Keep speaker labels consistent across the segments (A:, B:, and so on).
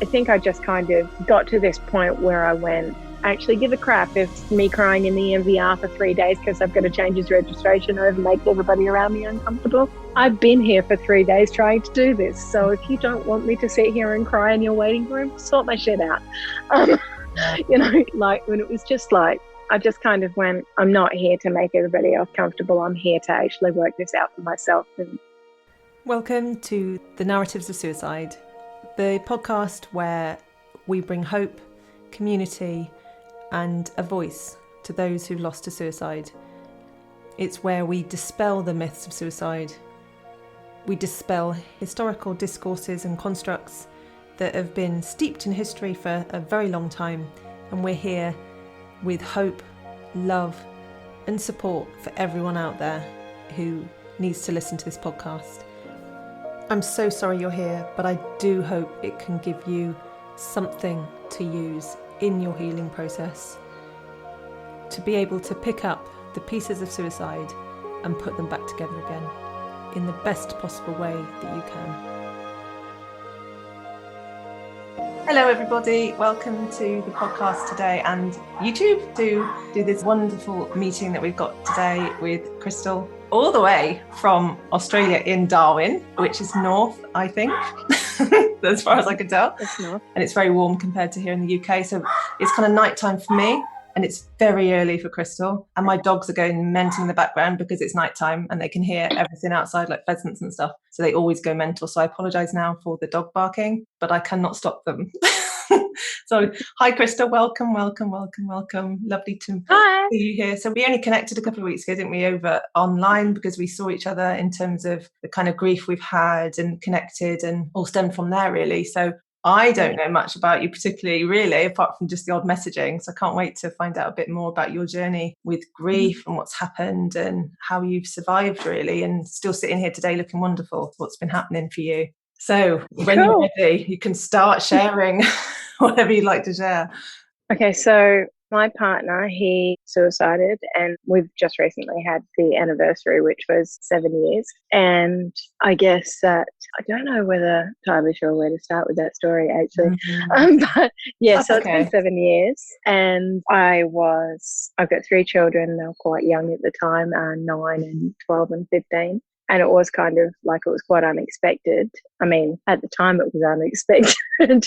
A: I think I just kind of got to this point where I went, actually give a crap if me crying in the MVR for 3 days because I've got to change his registration over makes everybody around me uncomfortable. I've been here for 3 days trying to do this. So if you don't want me to sit here and cry in your waiting room, sort my shit out. Like when it was just like, I just kind of went, I'm not here to make everybody else comfortable. I'm here to actually work this out for myself.
B: Welcome to The Narratives of Suicide, the podcast where we bring hope, community, and a voice to those who've lost to suicide. It's where we dispel the myths of suicide. We dispel historical discourses and constructs that have been steeped in history for a very long time, and we're here with hope, love, and support for everyone out there who needs to listen to this podcast. I'm so sorry you're here, but I do hope it can give you something to use in your healing process, to be able to pick up the pieces of suicide and put them back together again in the best possible way that you can. Hello everybody, welcome to the podcast today and YouTube to do this wonderful meeting that we've got today with Kristel, all the way from Australia in Darwin, which is north, I think, as far as I can tell.
A: It's north.
B: And it's very warm compared to here in the UK. So it's kind of nighttime for me and it's very early for Kristel. And my dogs are going mental in the background because it's nighttime and they can hear everything outside like pheasants and stuff. So they always go mental. So I apologise now for the dog barking, but I cannot stop them. So hi Kristel, welcome. Lovely to see you here. So we only connected a couple of weeks ago, didn't we, over online, because we saw each other in terms of the kind of grief we've had and connected and all stemmed from there really. So I don't know much about you particularly really, apart from just the odd messaging. So I can't wait to find out a bit more about your journey with grief and what's happened and how you've survived really, and still sitting here today looking wonderful. What's been happening for you? So when you're ready, you can start sharing whatever you'd like to share.
A: Okay, so my partner, he suicided and we've just recently had the anniversary, which was 7 years. And I guess that, I don't know whether I'm entirely sure where to start with that story actually. But yeah,
B: That's
A: so
B: okay.
A: It's been 7 years and I've got 3 children. They were quite young at the time, 9 and 12 and 15. And it was kind of like, it was quite unexpected. I mean, at the time it was unexpected.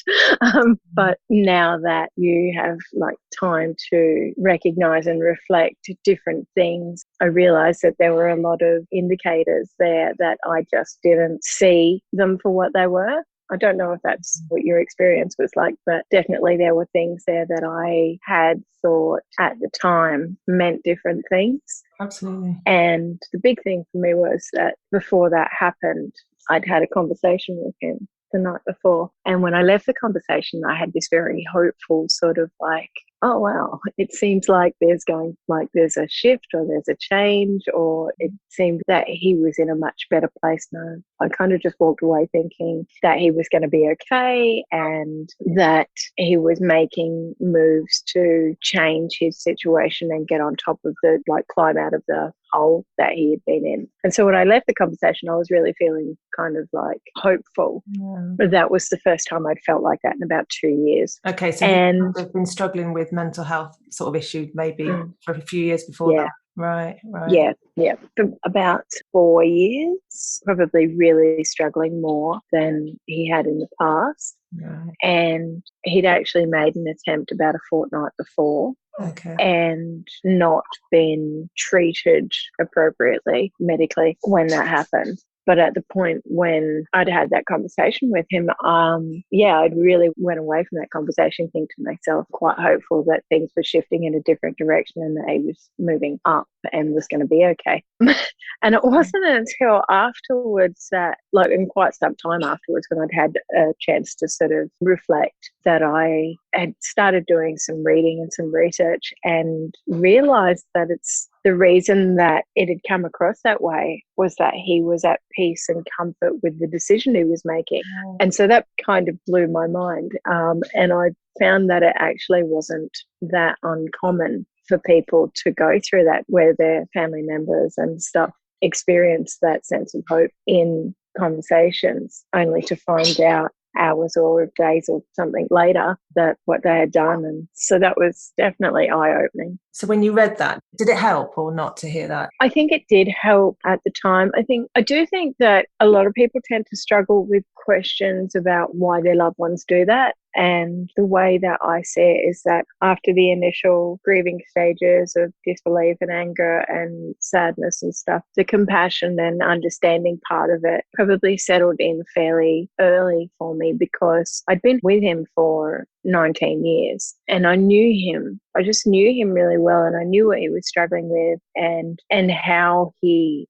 A: But now that you have like time to recognize and reflect different things, I realized that there were a lot of indicators there that I just didn't see them for what they were. I don't know if that's what your experience was like, but definitely there were things there that I had thought at the time meant different things.
B: Absolutely.
A: And the big thing for me was that before that happened, I'd had a conversation with him the night before. And when I left the conversation, I had this very hopeful sort of like, oh, wow, it seems like there's a shift or there's a change, or it seemed that he was in a much better place now. I kind of just walked away thinking that he was going to be okay and that he was making moves to change his situation and get on top of climb out of the hole that he had been in. And so when I left the conversation, I was really feeling kind of like hopeful. Yeah. But that was the first time I'd felt like that in about 2 years.
B: Okay, so you've been struggling with mental health sort of issues maybe for a few years before that. Right. Yeah. For about 4 years, probably really struggling more than he had in the past. Right. And he'd actually made an attempt about a fortnight before. Okay.
A: And not been treated appropriately medically when that happened. But at the point when I'd had that conversation with him, I'd really went away from that conversation thinking to myself, quite hopeful that things were shifting in a different direction and that he was moving up and was going to be okay. And it wasn't until afterwards in quite some time afterwards, when I'd had a chance to sort of reflect, that I had started doing some reading and some research and realised that the reason that it had come across that way was that he was at peace and comfort with the decision he was making. Oh. And so that kind of blew my mind. And I found that it actually wasn't that uncommon for people to go through that, where their family members and stuff experience that sense of hope in conversations, only to find out hours or days or something later that what they had done. And so that was definitely eye-opening.
B: So when you read that, did it help or not to hear that?
A: I think it did help at the time. I do think that a lot of people tend to struggle with questions about why their loved ones do that. And the way that I see it is that after the initial grieving stages of disbelief and anger and sadness and stuff, the compassion and understanding part of it probably settled in fairly early for me, because I'd been with him for 19 years and I knew him. I just knew him really well, and I knew what he was struggling with and how he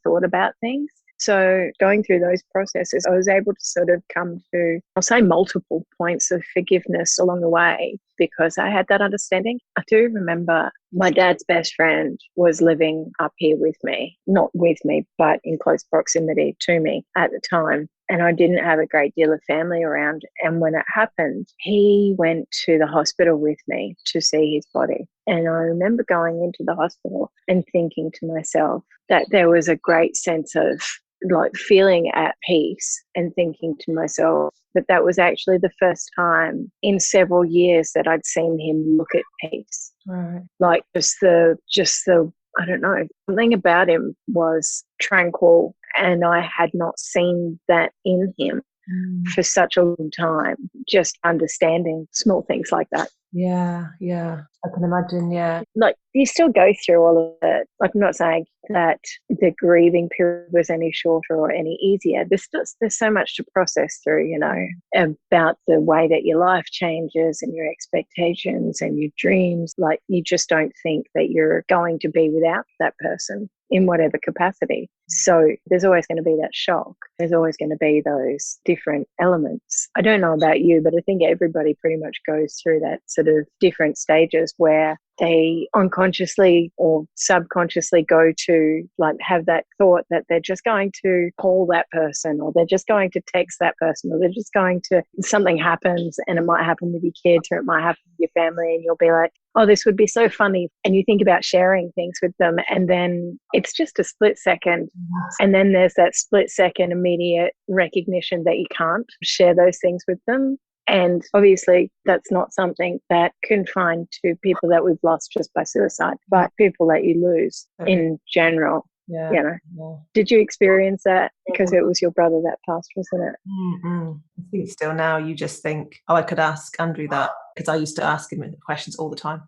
A: thought about things. So going through those processes, I was able to sort of come to, I'll say, multiple points of forgiveness along the way, because I had that understanding. I do remember my dad's best friend was living up here with me, not with me, but in close proximity to me at the time. And I didn't have a great deal of family around. And when it happened, he went to the hospital with me to see his body. And I remember going into the hospital and thinking to myself that there was a great sense of like feeling at peace, and thinking to myself that that was actually the first time in several years that I'd seen him look at peace.
B: Right.
A: Like just the I don't know, something about him was tranquil, and I had not seen that in him for such a long time, just understanding small things like that.
B: Yeah, I can imagine, yeah.
A: Like, you still go through all of it. Like, I'm not saying that the grieving period was any shorter or any easier. There's so much to process through, you know, about the way that your life changes and your expectations and your dreams. Like, you just don't think that you're going to be without that person in whatever capacity. So there's always going to be that shock. There's always going to be those different elements. I don't know about you, but I think everybody pretty much goes through that sort of different stages where they unconsciously or subconsciously go to like have that thought that they're just going to call that person, or they're just going to text that person, or they're just going to, something happens, and it might happen with your kids or it might happen with your family, and you'll be like, oh, this would be so funny. And you think about sharing things with them, and then it's just a split second. And then there's that split second immediate recognition that you can't share those things with them. And obviously that's not something that confined to people that we've lost just by suicide, but people that you lose in general.
B: Yeah.
A: You know, Did you experience that? Because it was your brother that passed, wasn't it?
B: I think still now you just think, oh, I could ask Andrew that, because I used to ask him questions all the time.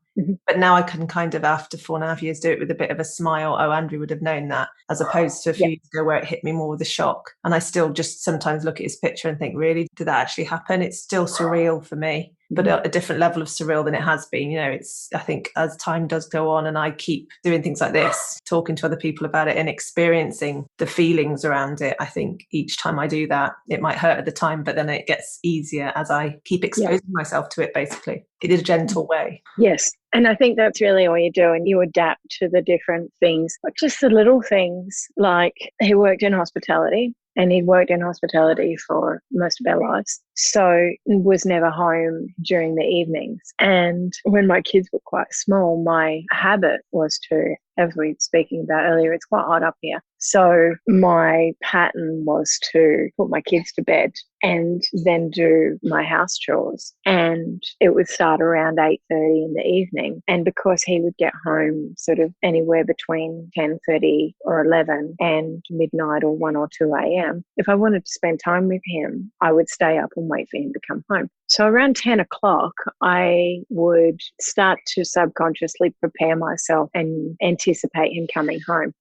B: But now I can kind of, after 4.5 years, do it with a bit of a smile. Oh, Andrew would have known that, as opposed to a few years ago where it hit me more with a shock. And I still just sometimes look at his picture and think, really, did that actually happen? It's still surreal for me, but at a different level of surreal than it has been. You know, it's, I think as time does go on and I keep doing things like this, talking to other people about it and experiencing the feelings around it, I think each time I do that, it might hurt at the time, but then it gets easier as I keep exposing myself to it, basically, in a gentle way.
A: Yes. And I think that's really all you do, and you adapt to the different things, like just the little things. Like, he worked in hospitality, and he'd worked in hospitality for most of our lives, so was never home during the evenings. And when my kids were quite small, my habit was to, as we were speaking about earlier, it's quite hot up here. So my pattern was to put my kids to bed and then do my house chores. And it would start around 8:30 in the evening. And because he would get home sort of anywhere between 10:30 or 11 and midnight or 1 or 2 a.m., if I wanted to spend time with him, I would stay up and wait for him to come home. So around 10 o'clock, I would start to subconsciously prepare myself and anticipate him coming home.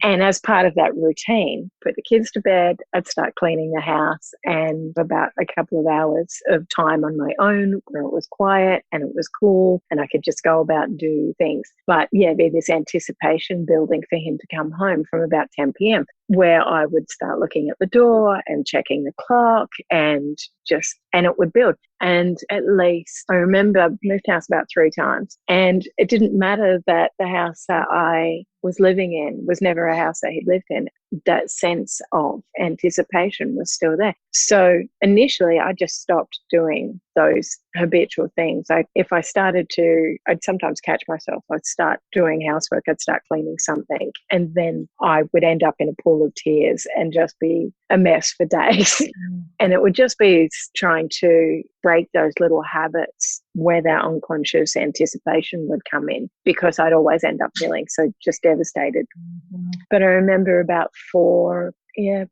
A: And as part of that routine, put the kids to bed, I'd start cleaning the house, and about a couple of hours of time on my own where it was quiet and it was cool and I could just go about and do things. But yeah, there's this anticipation building for him to come home from about 10 p.m. where I would start looking at the door and checking the clock and it would build. And at least I remember I moved house about 3 times, and it didn't matter that the house that I was living in was never a house that he'd lived in. That sense of anticipation was still there. So initially I just stopped doing those habitual things. If I started to, I'd sometimes catch myself. I'd start doing housework, I'd start cleaning something, and then I would end up in a pool of tears and just be a mess for days. And it would just be trying to break those little habits where that unconscious anticipation would come in, because I'd always end up feeling so just devastated. But I remember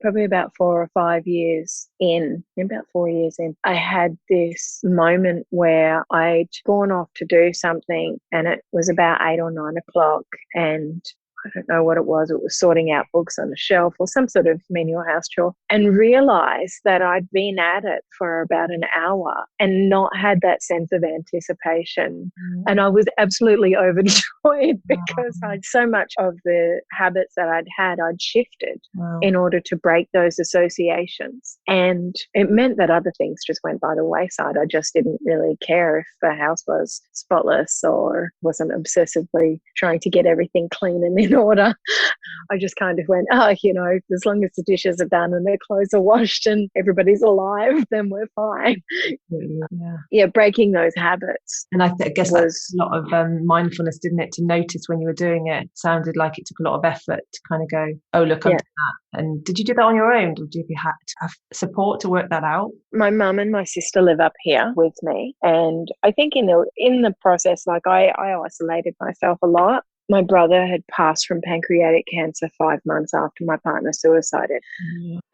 A: probably about 4 or 5 years in, about 4 years in, I had this moment where I'd gone off to do something, and it was about 8 or 9 o'clock, and I don't know what it was. It was sorting out books on a shelf or some sort of menial house chore, and realized that I'd been at it for about an hour and not had that sense of anticipation. And I was absolutely overjoyed because so much of the habits that I'd shifted in order to break those associations. And it meant that other things just went by the wayside. I just didn't really care if the house was spotless or wasn't obsessively trying to get everything clean and in order. I just kind of went, as long as the dishes are done and their clothes are washed and everybody's alive, then we're fine. Yeah, breaking those habits.
B: And I guess that's a lot of mindfulness, didn't it? To notice when you were doing it. It sounded like it took a lot of effort to kind of go, oh, look, I'm doing that. And did you do that on your own? Or did you have to have support to work that out?
A: My mum and my sister live up here with me. And I think in the process, like I isolated myself a lot. My brother had passed from pancreatic cancer 5 months after my partner suicided.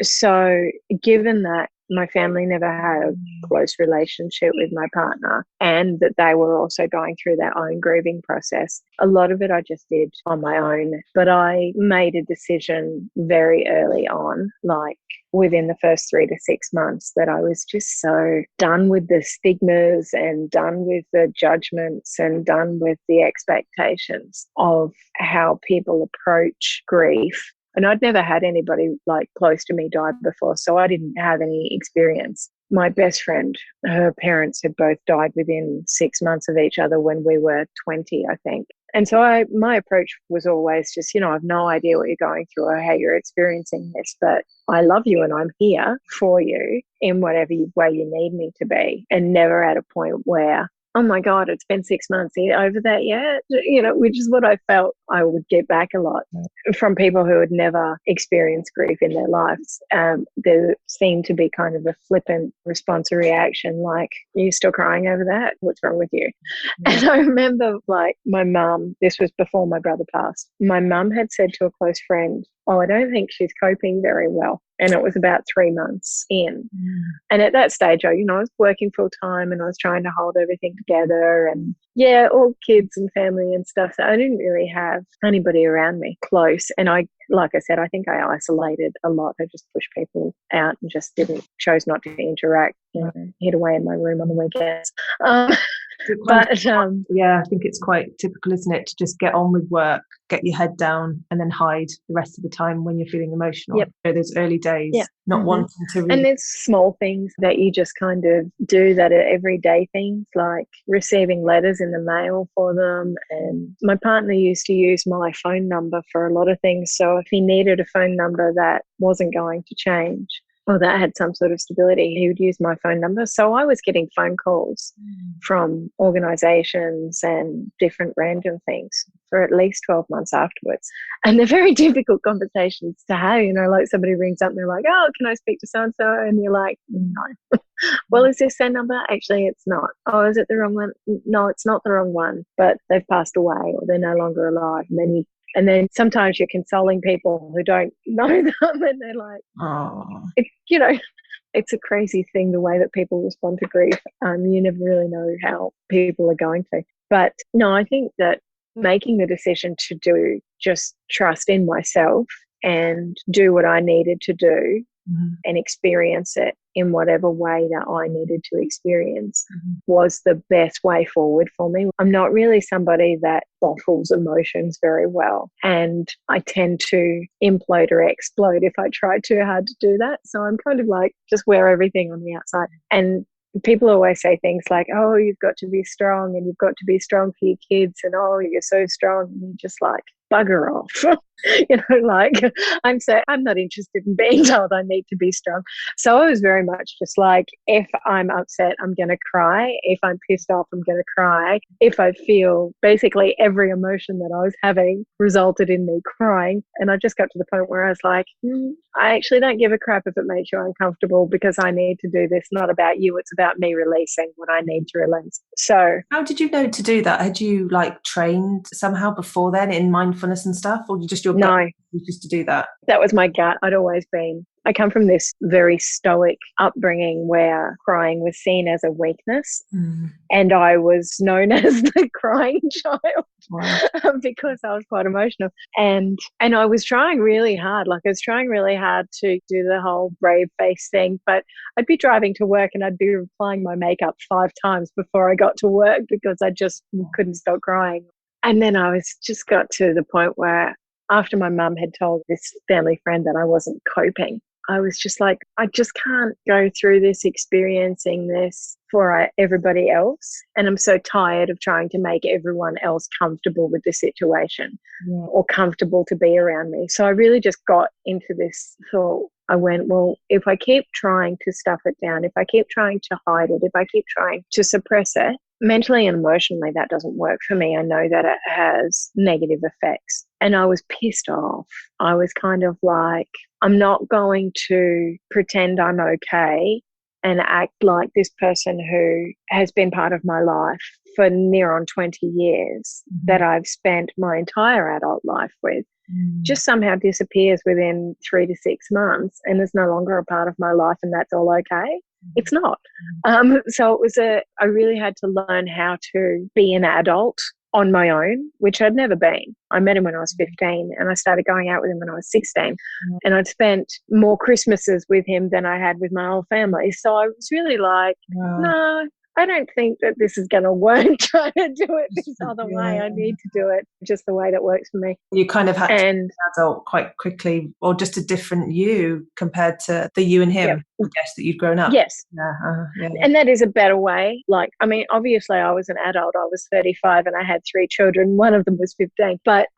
A: So given that my family never had a close relationship with my partner, and that they were also going through their own grieving process, a lot of it I just did on my own. But I made a decision very early on, like within the first 3 to 6 months, that I was just so done with the stigmas and done with the judgments and done with the expectations of how people approach grief. And I'd never had anybody like close to me die before, so I didn't have any experience. My best friend, her parents had both died within 6 months of each other when we were 20, I think. And so my approach was always just, I have no idea what you're going through or how you're experiencing this, but I love you and I'm here for you in whatever way you need me to be. And never at a point where, oh my God, it's been 6 months, are you over that yet? Which is what I felt I would get back a lot from people who had never experienced grief in their lives. There seemed to be kind of a flippant response or reaction, like, are you still crying over that? What's wrong with you? And I remember, like, my mum, this was before my brother passed, my mum had said to a close friend, oh, I don't think she's coping very well. And it was about 3 months in. And at that stage, I was working full time and I was trying to hold everything together, and all kids and family and stuff. So I didn't really have anybody around me close. And like I said, I think I isolated a lot. I just pushed people out and just chose not to interact, hid away in my room on the weekends.
B: I think it's quite typical, isn't it, to just get on with work, get your head down, and then hide the rest of the time when you're feeling emotional. Those early days, not wanting to really.
A: And there's small things that you just kind of do that are everyday things, like receiving letters in the mail for them. And my partner used to use my phone number for a lot of things. So if he needed a phone number that wasn't going to change, or that had some sort of stability, he would use my phone number. So I was getting phone calls from organisations and different random things for at least 12 months afterwards. And they're very difficult conversations to have, like somebody rings up and they're like, oh, can I speak to so-and-so? And you're like, no. Well, is this their number? Actually, it's not. Oh, is it the wrong one? No, it's not the wrong one, but they've passed away or they're no longer alive. And then sometimes you're consoling people who don't know them, and they're like, oh, it's a crazy thing, the way that people respond to grief. You never really know how people are going to. But no, I think that making the decision to just trust in myself and do what I needed to do and experience it in whatever way that I needed to experience was the best way forward for me. I'm not really somebody that bottles emotions very well, and I tend to implode or explode if I try too hard to do that. So I'm kind of like, just wear everything on the outside. And people always say things like, oh, you've got to be strong and you've got to be strong for your kids, and oh, you're so strong. And you're just like, bugger off. Like I'm not interested in being told I need to be strong. So I was very much just like, if I'm upset, I'm going to cry. If I'm pissed off, I'm going to cry. If I feel basically every emotion that I was having resulted in me crying. And I just got to the point where I was like, I actually don't give a crap if it makes you uncomfortable, because I need to do this, not about you. It's about me releasing what I need to release. So
B: how did you know to do that? Had you like trained somehow before then in mindfulness and stuff, or you just your gut just to do that?
A: That was my gut. I come from this very stoic upbringing where crying was seen as a weakness. And I was known as the crying child.
B: Wow.
A: Because I was quite emotional. And I was trying really hard. Like, I was trying really hard to do the whole brave face thing, but I'd be driving to work and I'd be applying my makeup 5 times before I got to work because I just couldn't stop crying. And then I was just got to the point where, after my mum had told this family friend that I wasn't coping, I was just like, I just can't go through this, experiencing this for everybody else. And I'm so tired of trying to make everyone else comfortable with the situation or comfortable to be around me. So I really just got into this thought. I went, well, if I keep trying to stuff it down, if I keep trying to hide it, if I keep trying to suppress it, mentally and emotionally, that doesn't work for me. I know that it has negative effects. And I was pissed off. I was kind of like, I'm not going to pretend I'm okay and act like this person who has been part of my life for near on 20 years that I've spent my entire adult life with. Just somehow disappears within 3 to 6 months and is no longer a part of my life, and that's all okay. It's not. So it was I really had to learn how to be an adult on my own, which I'd never been. I met him when I was 15 and I started going out with him when I was 16. And I'd spent more Christmases with him than I had with my whole family. So I was really like, no, I don't think that this is going to work, trying to do it this other way. I need to do it just the way that works for me.
B: You kind of had to be an adult quite quickly, or just a different you compared to the you and him, I guess, that you'd grown up.
A: Yes. And that is a better way. Like, I mean, obviously I was an adult. I was 35 and I had 3 children. One of them was 15. But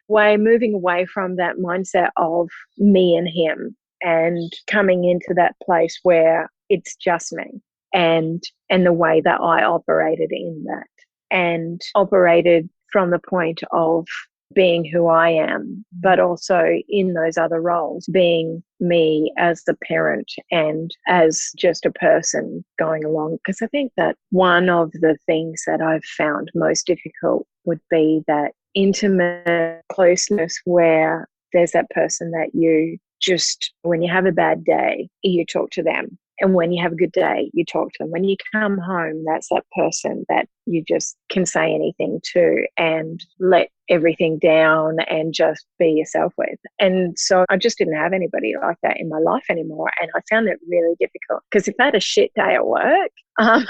A: moving away from that mindset of me and him and coming into that place where it's just me. And the way that I operated in that, and operated from the point of being who I am, but also in those other roles, being me as the parent and as just a person going along. Because I think that one of the things that I've found most difficult would be that intimate closeness where there's that person that you just, when you have a bad day, you talk to them. And when you have a good day, you talk to them. When you come home, that's that person that you just can say anything to and let everything down and just be yourself with. And so I just didn't have anybody like that in my life anymore. And I found that really difficult, because if I had a shit day at work, I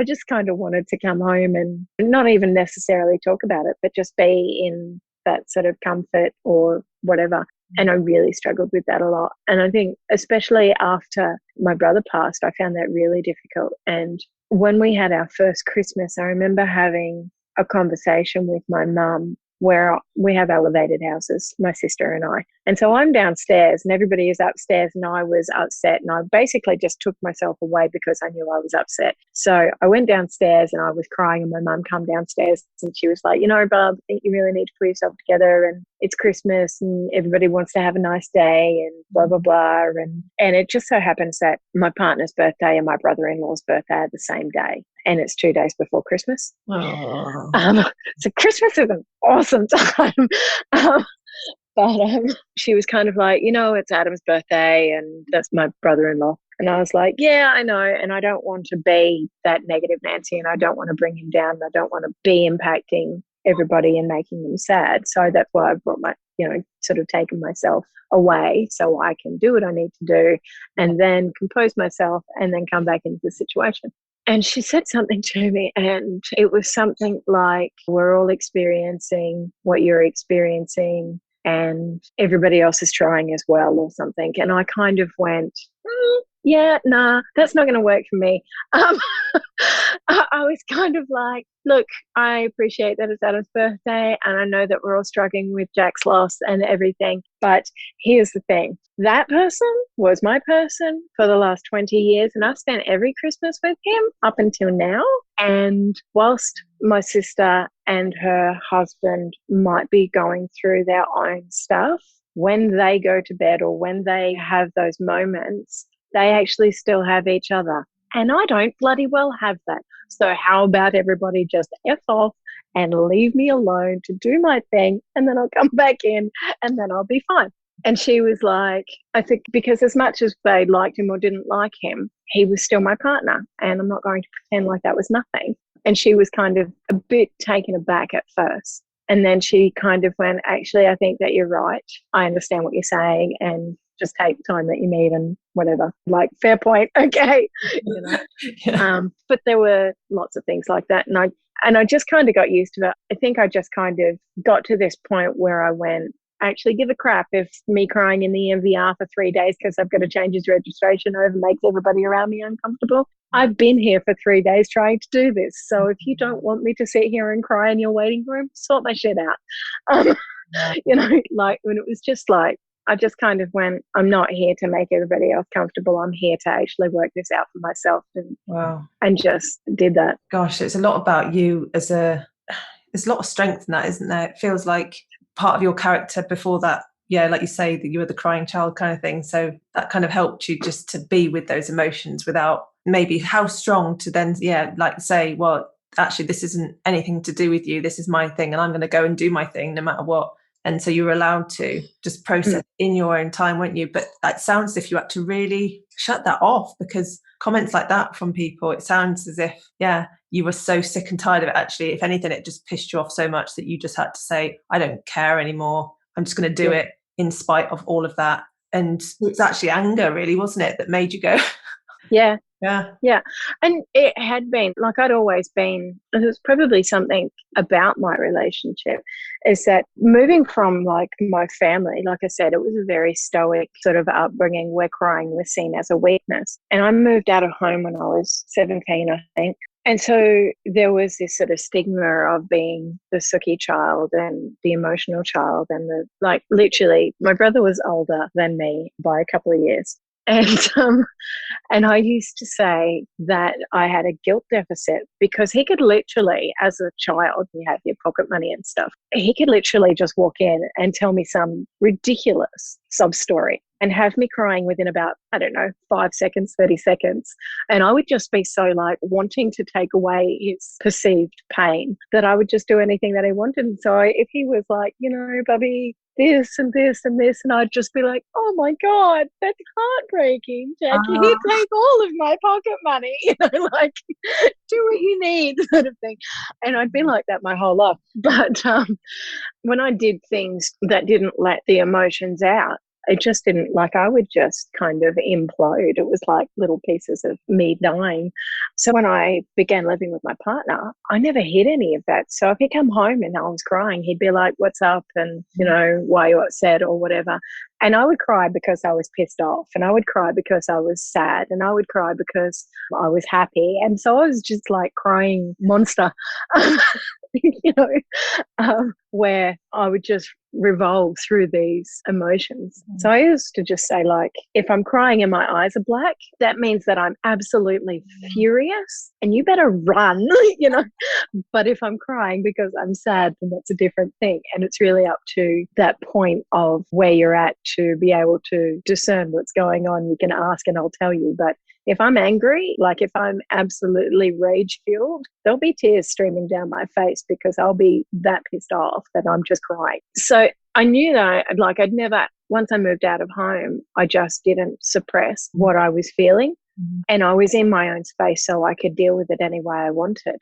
A: just kind of wanted to come home and not even necessarily talk about it, but just be in that sort of comfort or whatever. And I really struggled with that a lot. And I think especially after my brother passed, I found that really difficult. And when we had our first Christmas, I remember having a conversation with my mum, where we have elevated houses, my sister and I. And so I'm downstairs and everybody is upstairs, and I was upset, and I basically just took myself away because I knew I was upset. So I went downstairs and I was crying, and my mum came downstairs and she was like, you know, Bob, I think you really need to put yourself together, and it's Christmas and everybody wants to have a nice day and blah, blah, blah. And it just so happens that my partner's birthday and my brother-in-law's birthday are the same day. And it's 2 days before Christmas. So Christmas is an awesome time. But she was kind of like, you know, it's Adam's birthday and that's my brother-in-law. And I was like, yeah, I know. And I don't want to be that negative Nancy, and I don't want to bring him down. I don't want to be impacting everybody and making them sad. So that's why I brought sort of taken myself away so I can do what I need to do and then compose myself and then come back into the situation. And she said something to me, and it was something like, we're all experiencing what you're experiencing and everybody else is trying as well, or something. And I kind of went, yeah, nah, that's not going to work for me. Um, I was kind of like, look, I appreciate that it's Adam's birthday and I know that we're all struggling with Jack's loss and everything. But here's the thing. That person was my person for the last 20 years and I've spent every Christmas with him up until now. And whilst my sister and her husband might be going through their own stuff, when they go to bed or when they have those moments, they actually still have each other. And I don't bloody well have that. So how about everybody just F off and leave me alone to do my thing and then I'll come back in and then I'll be fine. And she was like, I think because as much as they liked him or didn't like him, he was still my partner. And I'm not going to pretend like that was nothing. And she was kind of a bit taken aback at first. And then she kind of went, actually, I think that you're right. I understand what you're saying and just take the time that you need and whatever. Like, fair point. Okay. You know?
B: Yeah.
A: But there were lots of things like that. And I just kind of got used to it. I think I just kind of got to this point where I went, actually give a crap if me crying in the MVR for 3 days because I've got to change his registration over makes everybody around me uncomfortable. I've been here for 3 days trying to do this. So if you don't want me to sit here and cry in your waiting room, sort my shit out. You know, like when it was just like, I just kind of went, I'm not here to make everybody else comfortable. I'm here to actually work this out for myself and just did that.
B: Gosh, it's a lot about you there's a lot of strength in that, isn't there? It feels like part of your character before that, yeah, like you say, that you were the crying child kind of thing. So that kind of helped you just to be with those emotions without maybe how strong to then, like say, well, actually, this isn't anything to do with you. This is my thing and I'm going to go and do my thing no matter what. And so you were allowed to just process in your own time, weren't you? But it sounds as if you had to really shut that off because comments like that from people, it sounds as if, you were so sick and tired of it. Actually, if anything, it just pissed you off so much that you just had to say, I don't care anymore. I'm just going to do it in spite of all of that. And it's actually anger, really, wasn't it, that made you go?
A: Yeah.
B: Yeah.
A: And it had been like I'd always been, it was probably something about my relationship is that moving from like my family, like I said, it was a very stoic sort of upbringing where crying was seen as a weakness. And I moved out of home when I was 17, I think. And so there was this sort of stigma of being the sooky child and the emotional child and the, like, literally my brother was older than me by a couple of years. And I used to say that I had a guilt deficit because he could literally, as a child, you have your pocket money and stuff, he could literally just walk in and tell me some ridiculous sub story and have me crying within about, I don't know, 5 seconds, 30 seconds. And I would just be so like wanting to take away his perceived pain that I would just do anything that he wanted. And so if he was like, you know, Bubby, this and this and this, and I'd just be like, oh my God, that's heartbreaking, Jackie. You take all of my pocket money, you know, like do what you need sort of thing. And I'd been like that my whole life. But when I did things that didn't let the emotions out, it just didn't, like, I would just kind of implode. It was like little pieces of me dying. So when I began living with my partner, I never hid any of that. So if he come home and I was crying, he'd be like, what's up? And, you know, why are you upset or whatever? And I would cry because I was pissed off, and I would cry because I was sad, and I would cry because I was happy. And so I was just like crying monster, you know, where I would just revolve through these emotions. So I used to just say, like, if I'm crying and my eyes are black, that means that I'm absolutely furious and you better run, you know. But if I'm crying because I'm sad, then that's a different thing. And it's really up to that point of where you're at to be able to discern what's going on. You can ask and I'll tell you. But if I'm angry, like if I'm absolutely rage-filled, there'll be tears streaming down my face because I'll be that pissed off that I'm just crying. So I knew that, like, I'd never, once I moved out of home, I just didn't suppress what I was feeling. And I was in my own space so I could deal with it any way I wanted.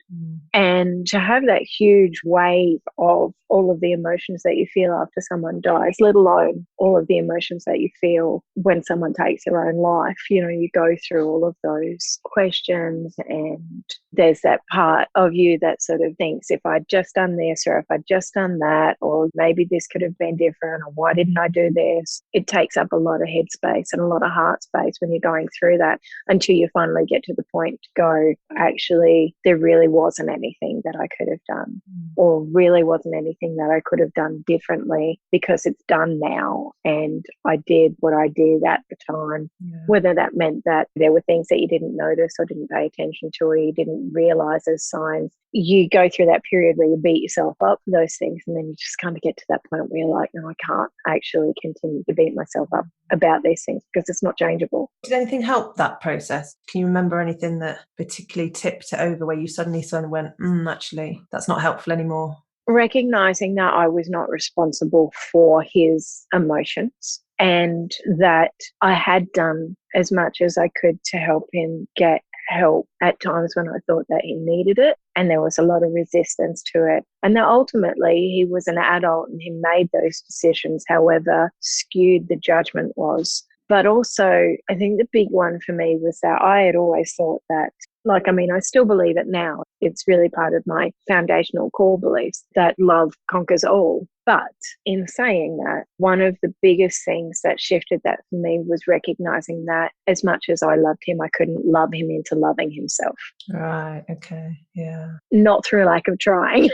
A: And to have that huge wave of all of the emotions that you feel after someone dies, let alone all of the emotions that you feel when someone takes their own life, you know, you go through all of those questions, and there's that part of you that sort of thinks, if I'd just done this, or if I'd just done that, or maybe this could have been different, or why didn't I do this? It takes up a lot of headspace and a lot of heart space when you're going through that, until you finally get to the point to go, actually, there really wasn't anything that I could have done, or really wasn't anything that I could have done differently, because it's done now. And I did what I did at the time, whether that meant that there were things that you didn't notice or didn't pay attention to, or you didn't realize as signs. You go through that period where you beat yourself up for those things, and then you just kind of get to that point where you're like, no, I can't actually continue to beat myself up about these things, because it's not changeable.
B: Did anything help that process? Can you remember anything that particularly tipped it over, where you suddenly went, actually, that's not helpful anymore?
A: Recognizing that I was not responsible for his emotions, and that I had done as much as I could to help him get help at times when I thought that he needed it, and there was a lot of resistance to it. And that ultimately he was an adult and he made those decisions, however skewed the judgment was. But also, I think the big one for me was that I had always thought that, I still believe it now. It's really part of my foundational core beliefs that love conquers all. But in saying that, one of the biggest things that shifted that for me was recognizing that as much as I loved him, I couldn't love him into loving himself.
B: Right. Okay. Yeah.
A: Not through lack of trying.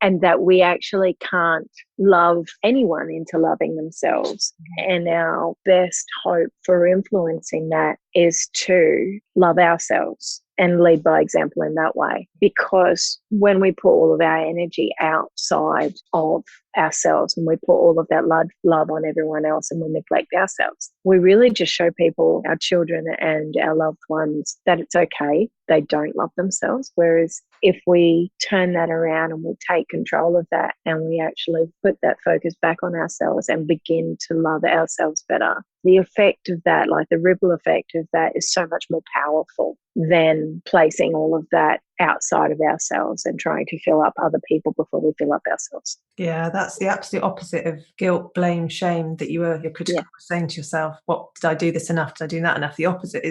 A: And that we actually can't love anyone into loving themselves. And our best hope for influencing that is to love ourselves and lead by example in that way. Because when we put all of our energy outside of ourselves and we put all of that love on everyone else and we neglect ourselves, we really just show people, our children and our loved ones, that it's okay. They don't love themselves. Whereas if we turn that around and we take control of that and we actually put that focus back on ourselves and begin to love ourselves better, the effect of that, like the ripple effect of that, is so much more powerful than placing all of that outside of ourselves and trying to fill up other people before we fill up ourselves.
B: Yeah, that's the absolute opposite of guilt, blame, shame that you're critical saying to yourself, what, did I do this enough? Did I do that enough? The opposite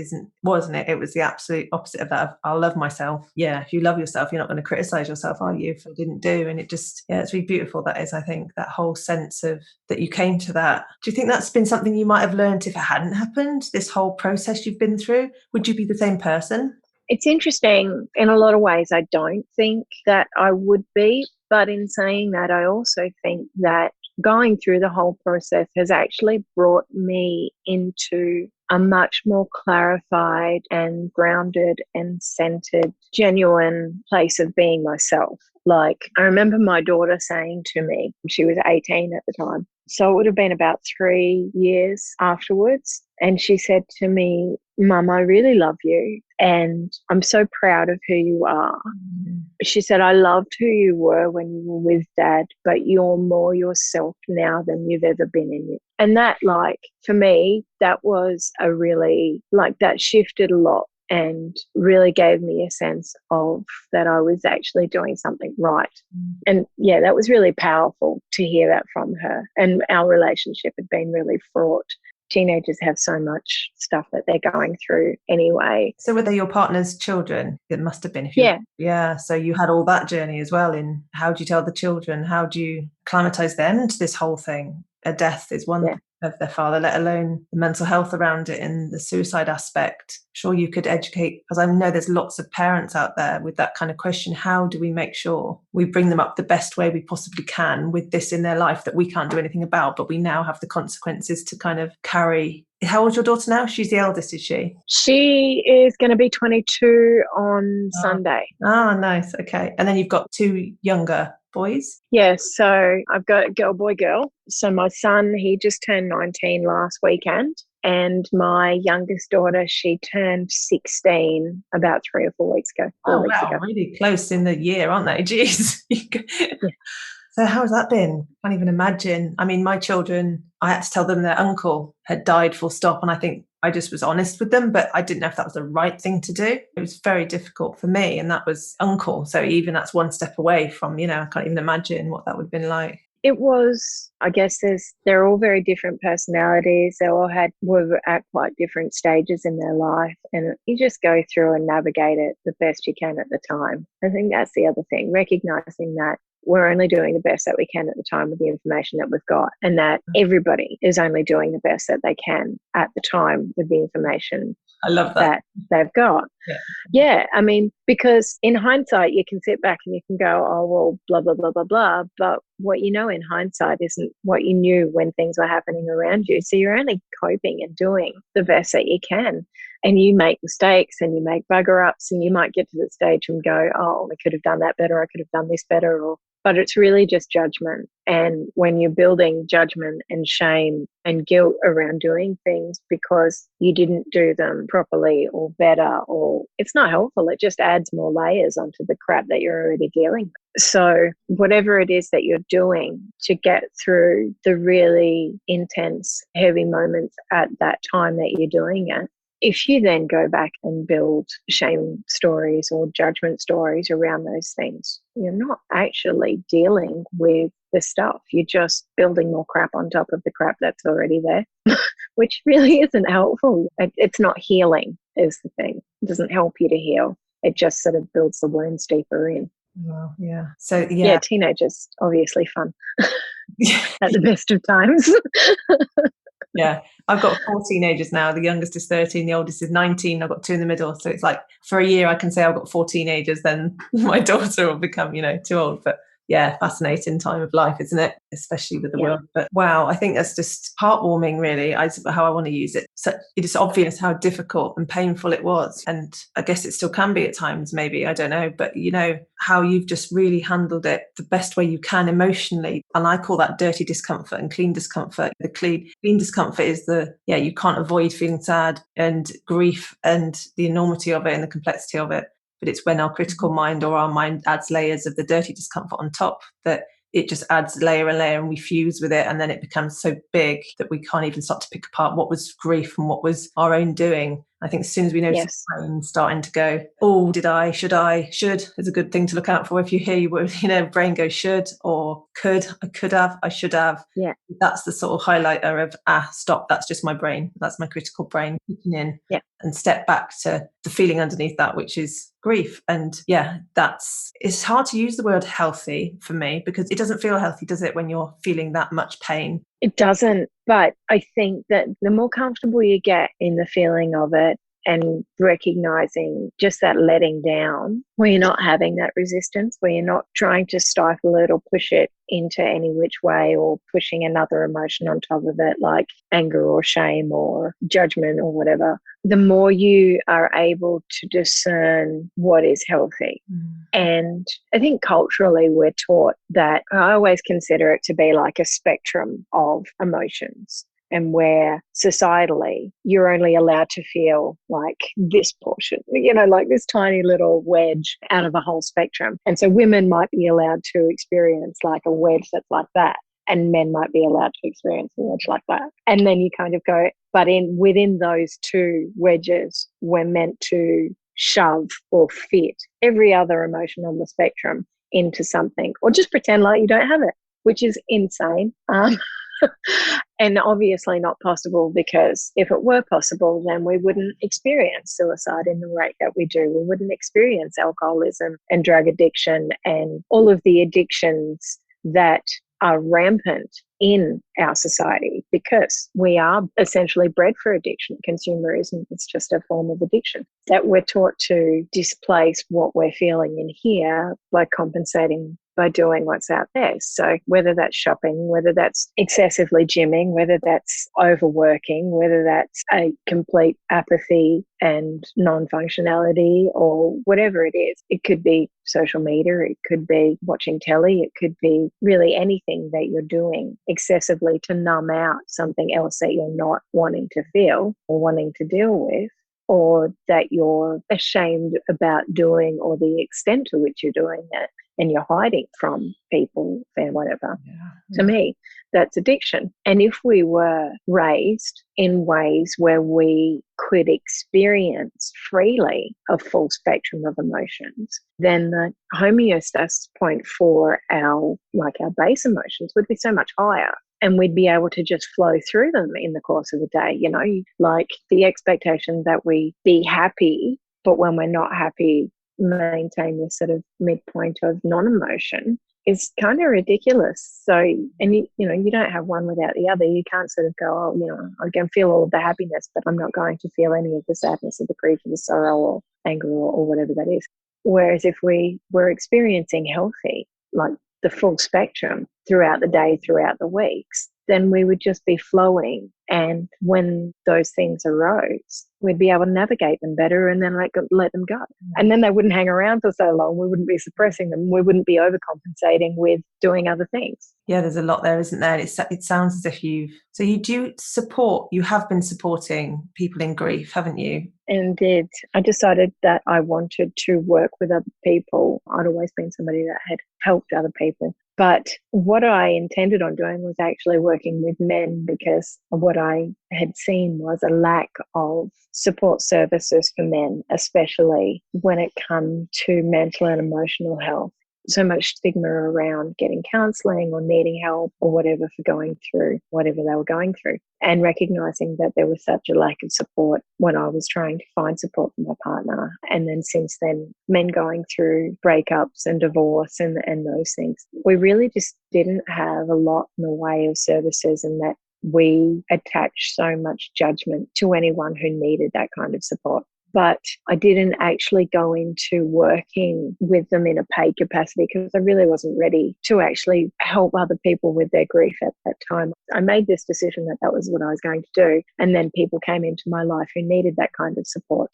B: wasn't it? It was the absolute opposite of that. I'll love myself. Yeah, if you love yourself, you're not going to criticize yourself, are you, if you didn't do? And it just, it's really beautiful. That is, I think, that whole sense of that you came to that. Do you think that's been something you might have learned if it hadn't happened, this whole process you've been through? Would you be the same person?
A: It's interesting. In a lot of ways, I don't think that I would be. But in saying that, I also think that going through the whole process has actually brought me into a much more clarified and grounded and centered, genuine place of being myself. Like, I remember my daughter saying to me, she was 18 at the time, so it would have been about 3 years afterwards. And she said to me, Mum, I really love you and I'm so proud of who you are. She said, I loved who you were when you were with Dad, but you're more yourself now than you've ever been in you. And that, like, for me, that was a really, like, that shifted a lot and really gave me a sense of that I was actually doing something right. And yeah, that was really powerful to hear that from her. And our relationship had been really fraught. Teenagers have so much stuff that they're going through anyway.
B: So were they your partner's children? It must have been. Yeah. So you had all that journey as well in how do you tell the children? How do you acclimatize them into this whole thing? A death is one of their father, let alone the mental health around it and the suicide aspect. Sure, you could educate, because I know there's lots of parents out there with that kind of question. How do we make sure we bring them up the best way we possibly can with this in their life that we can't do anything about, but we now have the consequences to kind of carry? How old's your daughter now? She's the eldest, is she?
A: She is going to be 22 on Sunday.
B: Oh, nice. Okay. And then you've got 2 younger boys?
A: Yes. So I've got girl, boy, girl. So my son, he just turned 19 last weekend. And my youngest daughter, she turned 16 about 3 or 4 weeks ago.
B: Oh, wow. Really close in the year, aren't they? Jeez. So how's that been? I can't even imagine. I mean, my children, I had to tell them their uncle had died, full stop. And I think I just was honest with them, but I didn't know if that was the right thing to do. It was very difficult for me. And that was uncle. So even that's one step away from, I can't even imagine what that would have been like.
A: It was, I guess they're all very different personalities. They all were at quite different stages in their life. And you just go through and navigate it the best you can at the time. I think that's the other thing, recognizing that we're only doing the best that we can at the time with the information that we've got, and that everybody is only doing the best that they can at the time with the information
B: I love that
A: they've got. Yeah. I mean, because in hindsight, you can sit back and you can go, oh, well, blah, blah, blah, blah, blah. But what you know in hindsight isn't what you knew when things were happening around you. So you're only coping and doing the best that you can. And you make mistakes and you make bugger ups, and you might get to the stage and go, oh, I could have done that better. I could have done this better. But it's really just judgment. And when you're building judgment and shame and guilt around doing things because you didn't do them properly or better, or it's not helpful, it just adds more layers onto the crap that you're already dealing with. So whatever it is that you're doing to get through the really intense, heavy moments at that time that you're doing it, if you then go back and build shame stories or judgment stories around those things, you're not actually dealing with the stuff. You're just building more crap on top of the crap that's already there, which really isn't helpful. It's not healing is the thing. It doesn't help you to heal. It just sort of builds the wounds deeper in.
B: Well, yeah. So,
A: yeah, teenagers, obviously fun at the best of times.
B: Yeah, I've got 4 teenagers now. The youngest is 13, the oldest is 19. I've got 2 in the middle. So it's like for a year, I can say I've got 4 teenagers. Then my daughter will become, too old. But yeah, fascinating time of life, isn't it? Especially with the world. But wow, I think that's just heartwarming, really, how I want to use it. So it is obvious how difficult and painful it was. And I guess it still can be at times, maybe, I don't know. But how you've just really handled it the best way you can emotionally. And I call that dirty discomfort and clean discomfort. The clean discomfort is you can't avoid feeling sad and grief and the enormity of it and the complexity of it. But it's when our critical mind or our mind adds layers of the dirty discomfort on top that it just adds layer and layer, and we fuse with it, and then it becomes so big that we can't even start to pick apart what was grief and what was our own doing. I think as soon as we notice the brain starting to go, oh, should is a good thing to look out for. If you hear your word, brain go should or could, I could have, I should have.
A: Yeah.
B: That's the sort of highlighter of, stop, that's just my brain. That's my critical brain kicking in.
A: Yeah.
B: And step back to the feeling underneath that, which is grief. And it's hard to use the word healthy for me because it doesn't feel healthy, does it, when you're feeling that much pain?
A: It doesn't. But I think that the more comfortable you get in the feeling of it and recognizing just that letting down, where you're not having that resistance, where you're not trying to stifle it or push it into any which way or pushing another emotion on top of it, like anger or shame or judgment or whatever, the more you are able to discern what is healthy. And I think culturally we're taught that, I always consider it to be like a spectrum of emotions, and where societally you're only allowed to feel like this portion, like this tiny little wedge out of a whole spectrum. And so women might be allowed to experience like a wedge that's like that, and men might be allowed to experience a wedge like that. And then you kind of go, but within those two wedges, we're meant to shove or fit every other emotion on the spectrum into something, or just pretend like you don't have it, which is insane. And obviously not possible, because if it were possible, then we wouldn't experience suicide in the rate that we do. We wouldn't experience alcoholism and drug addiction and all of the addictions that are rampant in our society, because we are essentially bred for addiction. Consumerism is just a form of addiction that we're taught to displace what we're feeling in here by compensating by doing what's out there. So whether that's shopping, whether that's excessively gymming, whether that's overworking, whether that's a complete apathy and non-functionality, or whatever it is, it could be social media, it could be watching telly, it could be really anything that you're doing excessively to numb out something else that you're not wanting to feel or wanting to deal with, or that you're ashamed about doing, or the extent to which you're doing it. and you're hiding from people and whatever.
B: Yeah.
A: To me, that's addiction. And if we were raised in ways where we could experience freely a full spectrum of emotions, then the homeostasis point for our base emotions would be so much higher. And we'd be able to just flow through them in the course of the day, like the expectation that we be happy, but when we're not happy, maintain this sort of midpoint of non-emotion is kind of ridiculous. So, and you don't have one without the other. You can't sort of go, I can feel all of the happiness, but I'm not going to feel any of the sadness or the grief or the sorrow or anger or whatever that is. Whereas if we were experiencing healthy, like the full spectrum throughout the day, throughout the weeks, then we would just be flowing. And when those things arose, we'd be able to navigate them better and then let them go. And then they wouldn't hang around for so long. We wouldn't be suppressing them. We wouldn't be overcompensating with doing other things.
B: Yeah, there's a lot there, isn't there? And it sounds as if you have been supporting people in grief, haven't you?
A: Indeed. I decided that I wanted to work with other people. I'd always been somebody that had helped other people. But what I intended on doing was actually working with men, because what I had seen was a lack of support services for men, especially when it comes to mental and emotional health. So much stigma around getting counselling or needing help or whatever for going through whatever they were going through, and recognising that there was such a lack of support when I was trying to find support for my partner. And then since then, men going through breakups and divorce and those things, we really just didn't have a lot in the way of services, and that we attached so much judgment to anyone who needed that kind of support. But I didn't actually go into working with them in a paid capacity because I really wasn't ready to actually help other people with their grief at that time. I made this decision that was what I was going to do. And then people came into my life who needed that kind of support.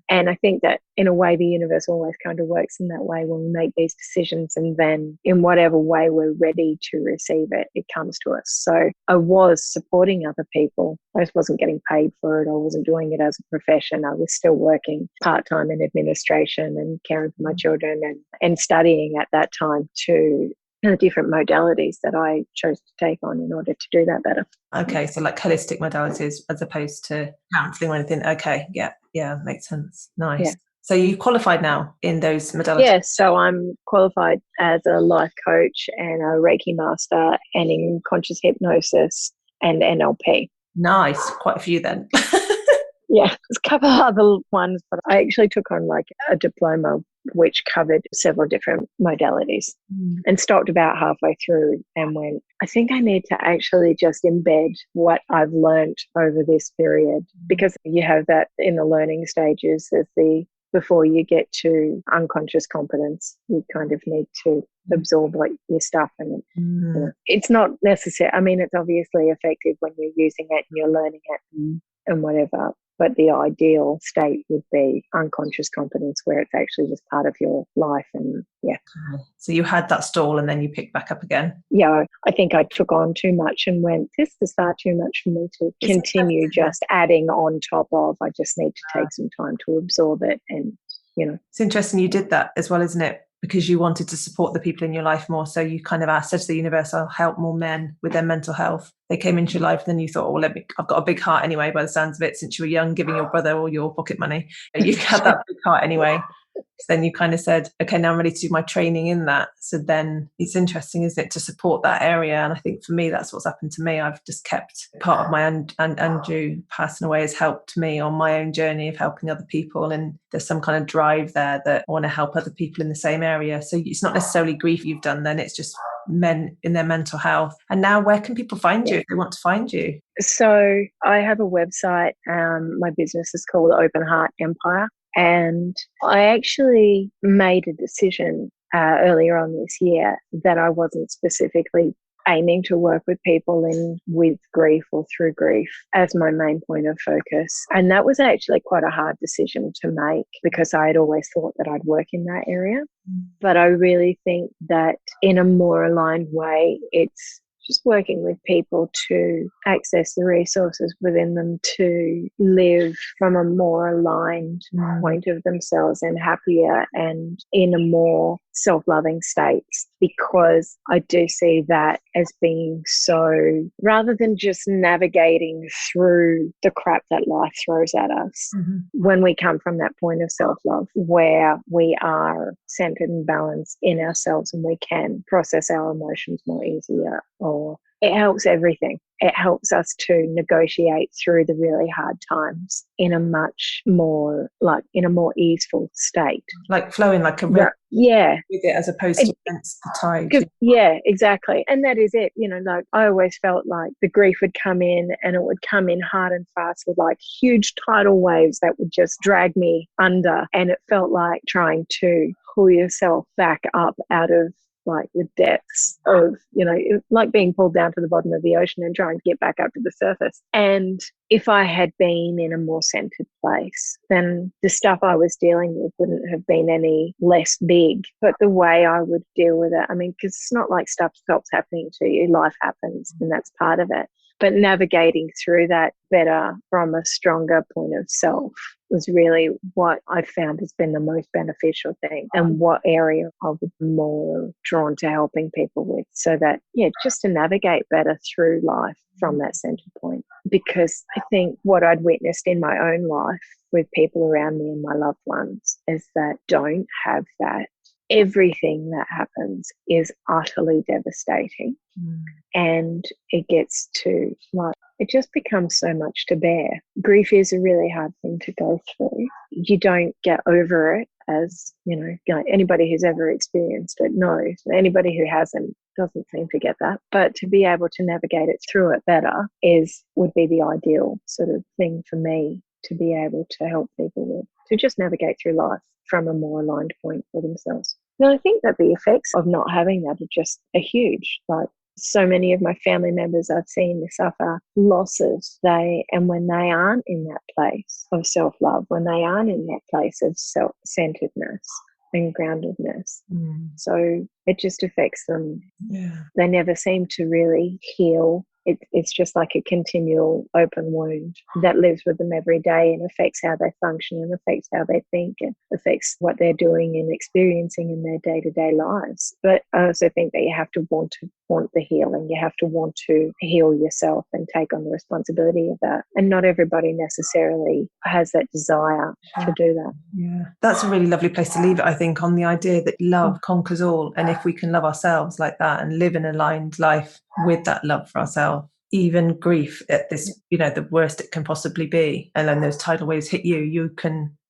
A: And I think that in a way, the universe always kind of works in that way when we make these decisions, and then in whatever way we're ready to receive it, it comes to us. So I was supporting other people. I just wasn't getting paid for it. I wasn't doing it as a profession. I was still working part-time in administration and caring for my children and studying at that time to the different modalities that I chose to take on in order to do that better.
B: Okay, so like holistic modalities as opposed to counselling or anything. Okay, yeah, makes sense. Nice. Yeah. So you qualified now in those modalities?
A: Yes, so I'm qualified as a life coach and a Reiki master, and in conscious hypnosis and NLP.
B: Nice, quite a few then.
A: Yeah, there's a couple of other ones, but I actually took on like a diploma which covered several different modalities and stopped about halfway through and went, I think I need to actually just embed what I've learned over this period, because you have that in the learning stages of before you get to unconscious competence, you kind of need to absorb your stuff. And it's not necessary. I mean, it's obviously effective when you're using it and you're learning it and whatever. But the ideal state would be unconscious competence, where it's actually just part of your life. And yeah.
B: So you had that stall and then you picked back up again?
A: Yeah, I think I took on too much and went, this is far too much for me to continue just adding on top of. I just need to take some time to absorb it. And,
B: It's interesting you did that as well, isn't it? Because you wanted to support the people in your life more. So you kind of said to the universe, I'll help more men with their mental health. They came into your life, and then you thought, I've got a big heart anyway, by the sounds of it, since you were young, giving your brother all your pocket money. You had that big heart anyway. So then you kind of said, okay, now I'm ready to do my training in that. So then it's interesting, isn't it, to support that area. And I think for me, that's what's happened to me. I've just kept part of my Andrew passing away has helped me on my own journey of helping other people. And there's some kind of drive there that I want to help other people in the same area. So it's not necessarily grief you've done then, it's just men in their mental health. And now where can people find you if they want to find you?
A: So I have a website. My business is called Open Heart Empire. And I actually made a decision earlier on this year that I wasn't specifically aiming to work with people with grief or through grief as my main point of focus. And that was actually quite a hard decision to make, because I had always thought that I'd work in that area. But I really think that in a more aligned way, it's just working with people to access the resources within them to live from a more aligned point of themselves and happier and in a more self-loving states, because I do see that as being so, rather than just navigating through the crap that life throws at us, when we come from that point of self-love where we are centered and balanced in ourselves and we can process our emotions more easier, or it helps everything. It helps us to negotiate through the really hard times in a much more, like, in a more easeful state.
B: Like flowing like a river.
A: Yeah.
B: With it as opposed to against the tide.
A: Yeah, exactly. And that is it. You know, like, I always felt like the grief would come in, and it would come in hard and fast with like huge tidal waves that would just drag me under. And it felt like trying to pull yourself back up out of like the depths of, you know, like being pulled down to the bottom of the ocean and trying to get back up to the surface. And if I had been in a more centered place, then the stuff I was dealing with wouldn't have been any less big. But the way I would deal with it, I mean, because it's not like stuff stops happening to you, life happens, and that's part of it. But navigating through that better from a stronger point of self was really what I found has been the most beneficial thing, and what area I was more drawn to helping people with, so that, yeah, just to navigate better through life from that center point. Because I think what I'd witnessed in my own life with people around me and my loved ones is that don't have that. Everything that happens is utterly devastating. And it gets to, like, it just becomes so much to bear. Grief is a really hard thing to go through. You don't get over it, as, you know, anybody who's ever experienced it knows. Anybody who hasn't doesn't seem to get that. But to be able to navigate it through it better would be the ideal sort of thing for me to be able to help people with, to just navigate through life from a more aligned point for themselves. And I think that the effects of not having that are huge. Like, so many of my family members I've seen suffer losses, and when they aren't in that place of self-love, when they aren't in that place of self-centeredness and groundedness, so it just affects them. They never seem to really heal. It's just like a continual open wound that lives with them every day, and affects how they function, and affects how they think, and affects what they're doing and experiencing in their day-to-day lives. But I also think that you have to want the healing. You have to want to heal yourself and take on the responsibility of that. And not everybody necessarily has that desire to do that.
B: Yeah, that's a really lovely place to leave it, I think, on the idea that love conquers all. And if we can love ourselves like that and live an aligned life with that love for ourselves, even grief at this, you know, the worst it can possibly be, and then those tidal waves hit you, you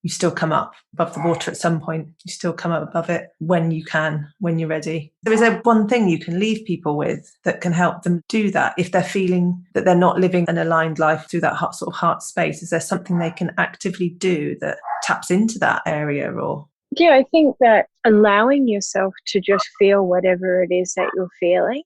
B: still come up above the water at some point. You still come up above it when you can, when you're ready. So is there one thing you can leave people with that can help them do that if they're feeling that they're not living an aligned life through that sort of heart space? Is there something they can actively do that taps into that area? Or
A: yeah, I think that allowing yourself to just feel whatever it is that you're feeling,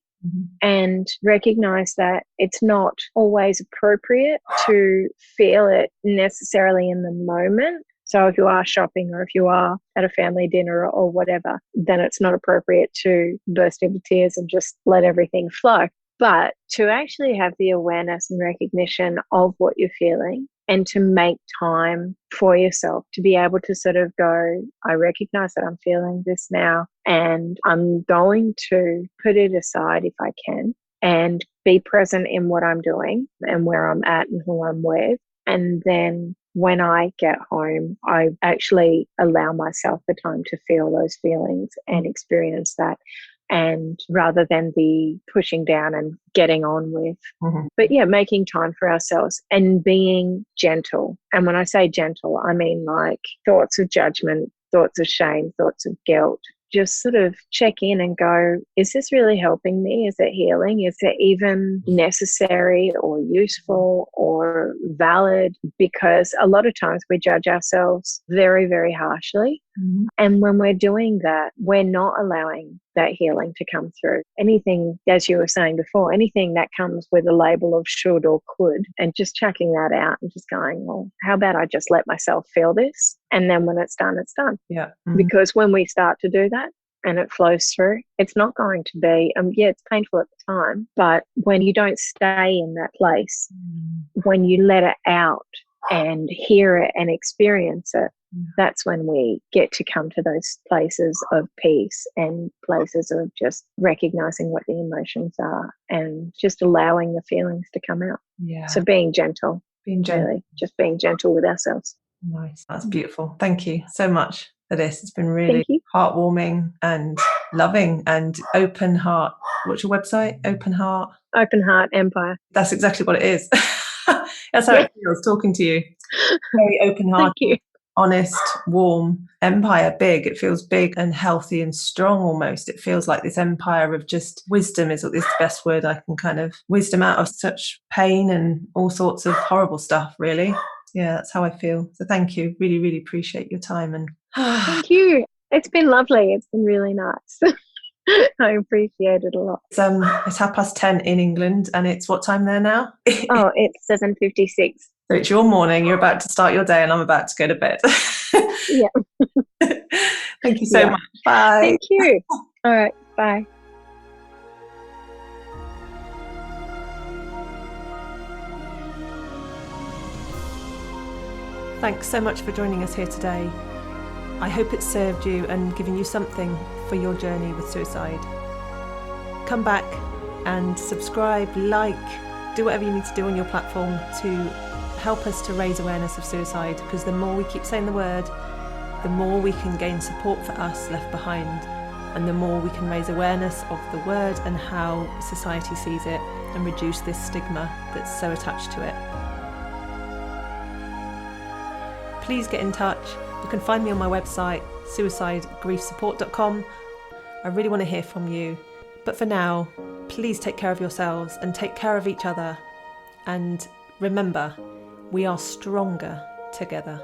A: and recognize that it's not always appropriate to feel it necessarily in the moment. So if you are shopping, or if you are at a family dinner or whatever, then it's not appropriate to burst into tears and just let everything flow. But to actually have the awareness and recognition of what you're feeling, and to make time for yourself to be able to sort of go, I recognize that I'm feeling this now, and I'm going to put it aside if I can, and be present in what I'm doing and where I'm at and who I'm with. And then when I get home, I actually allow myself the time to feel those feelings and experience that. And rather than the pushing down and getting on with, but yeah, making time for ourselves and being gentle. And when I say gentle, I mean like thoughts of judgment, thoughts of shame, thoughts of guilt. Just sort of check in and go, is this really helping me? Is it healing? Is it even necessary or useful or valid? Because a lot of times we judge ourselves very, very harshly. And when we're doing that, we're not allowing that healing to come through. Anything, as you were saying before, anything that comes with a label of should or could, and just checking that out and just going, well, how about I just let myself feel this? And then when it's done, it's done.
B: Yeah.
A: Because when we start to do that and it flows through, it's not going to be, yeah, it's painful at the time, but when you don't stay in that place, when you let it out and hear it and experience it, That's when we get to come to those places of peace and places of just recognizing what the emotions are and just allowing the feelings to come out.
B: Yeah.
A: So being gentle, really, just being gentle with ourselves.
B: Nice. That's beautiful. Thank you so much for this. It's been really heartwarming and loving and open heart. What's your website? Open Heart
A: Empire.
B: That's exactly what it is. That's how it feels talking to you. Very open hearted, honest, warm empire. Big. It feels big and healthy and strong almost. It feels like this empire of just wisdom is the best word I can kind of, wisdom out of such pain and all sorts of horrible stuff, really. Yeah, that's how I feel. So thank you. Really, really appreciate your time. And
A: thank you. It's been lovely. It's been really nice. I appreciate it a lot.
B: It's 10:30 in England, and it's what time there now?
A: Oh, it's 7:56.
B: So it's your morning. You're about to start your day, and I'm about to go to bed.
A: Yeah.
B: Thank you so much. Bye.
A: Thank you. All right. Bye.
B: Thanks so much for joining us here today. I hope it served you and given you something for your journey with suicide. Come back and subscribe, do whatever you need to do on your platform to help us to raise awareness of suicide, because the more we keep saying the word, the more we can gain support for us left behind, and the more we can raise awareness of the word and how society sees it and reduce this stigma that's so attached to it. Please get in touch. You can find me on my website, suicidegriefsupport.com. I really want to hear from you. But for now, please take care of yourselves and take care of each other. And remember, we are stronger together.